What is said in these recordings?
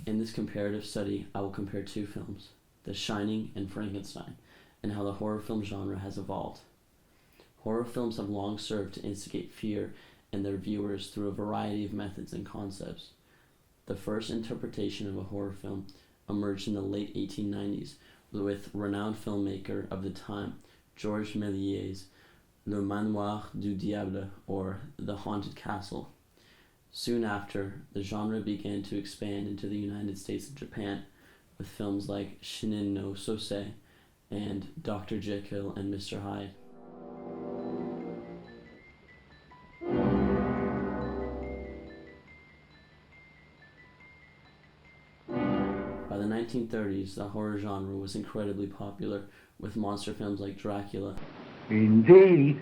In this comparative study, I will compare two films, The Shining and Frankenstein, and how the horror film genre has evolved. Horror films have long served to instigate fear in their viewers through a variety of methods and concepts. The first interpretation of a horror film emerged in the late 1890s with renowned filmmaker of the time, Georges Méliès' Le Manoir du Diable, or The Haunted Castle. Soon after, the genre began to expand into the United States and Japan with films like Shinin no Sosei and Dr. Jekyll and Mr. Hyde. By the 1930s, the horror genre was incredibly popular, with monster films like Dracula. Indeed.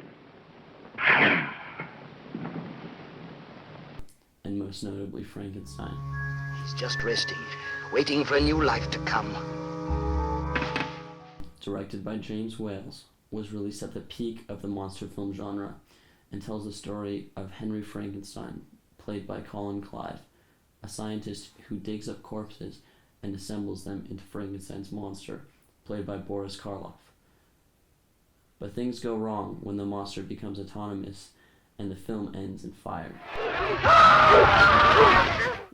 And most notably Frankenstein. He's just resting, waiting for a new life to come. Directed by James Whale, was released at the peak of the monster film genre and tells the story of Henry Frankenstein, played by Colin Clive, a scientist who digs up corpses and assembles them into Frankenstein's monster, played by Boris Karloff. But things go wrong when the monster becomes autonomous and the film ends in fire.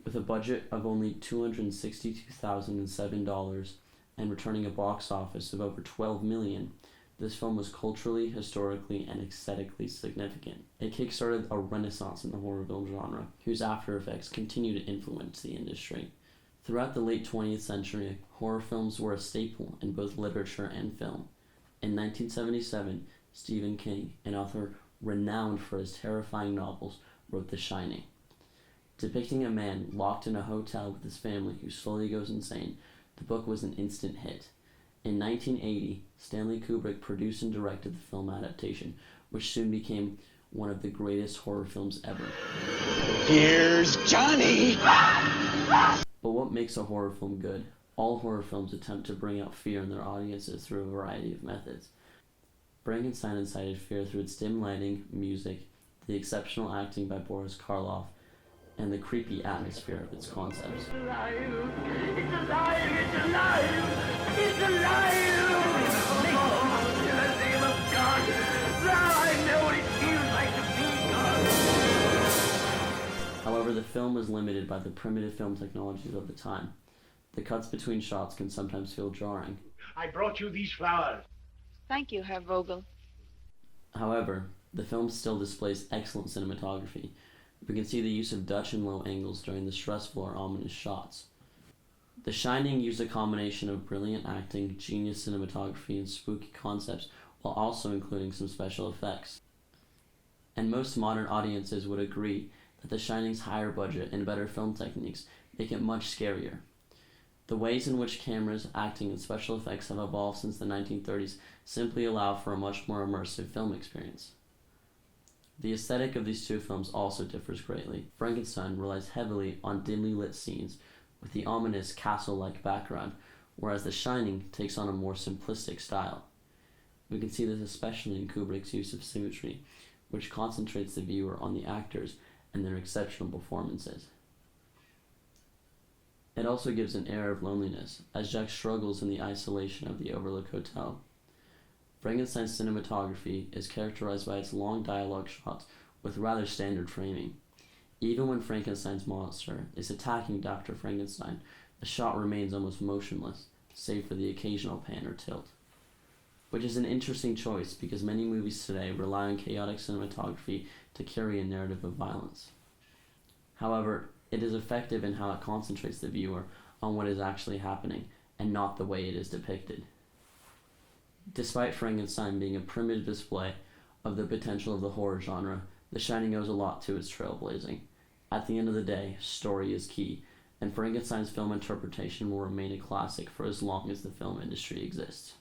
With a budget of only $262,007 and returning a box office of over $12 million, this film was culturally, historically, and aesthetically significant. It kickstarted a renaissance in the horror film genre, whose after effects continue to influence the industry. Throughout the late 20th century, horror films were a staple in both literature and film. In 1977, Stephen King, an author renowned for his terrifying novels, wrote The Shining. Depicting a man locked in a hotel with his family who slowly goes insane, the book was an instant hit. In 1980, Stanley Kubrick produced and directed the film adaptation, which soon became one of the greatest horror films ever. Here's Johnny! But what makes a horror film good? All horror films attempt to bring out fear in their audiences through a variety of methods. Frankenstein incited fear through its dim lighting, music, the exceptional acting by Boris Karloff, and the creepy atmosphere of its concepts. It's alive! It's alive! It's alive! It's alive! In the name of God! Now I know what it feels like to be God! However, the film was limited by the primitive film technologies of the time. The cuts between shots can sometimes feel jarring. I brought you these flowers. Thank you, Herr Vogel. However, the film still displays excellent cinematography. We can see the use of Dutch and low angles during the stressful or ominous shots. The Shining used a combination of brilliant acting, genius cinematography, and spooky concepts, while also including some special effects. And most modern audiences would agree that The Shining's higher budget and better film techniques make it much scarier. The ways in which cameras, acting, and special effects have evolved since the 1930s simply allow for a much more immersive film experience. The aesthetic of these two films also differs greatly. Frankenstein relies heavily on dimly lit scenes with the ominous castle-like background, whereas The Shining takes on a more simplistic style. We can see this especially in Kubrick's use of symmetry, which concentrates the viewer on the actors and their exceptional performances. It also gives an air of loneliness, as Jack struggles in the isolation of the Overlook Hotel. Frankenstein's cinematography is characterized by its long dialogue shots with rather standard framing. Even when Frankenstein's monster is attacking Dr. Frankenstein, the shot remains almost motionless, save for the occasional pan or tilt. Which is an interesting choice because many movies today rely on chaotic cinematography to carry a narrative of violence. However, it is effective in how it concentrates the viewer on what is actually happening and not the way it is depicted. Despite Frankenstein being a primitive display of the potential of the horror genre, The Shining owes a lot to its trailblazing. At the end of the day, story is key, and Frankenstein's film interpretation will remain a classic for as long as the film industry exists.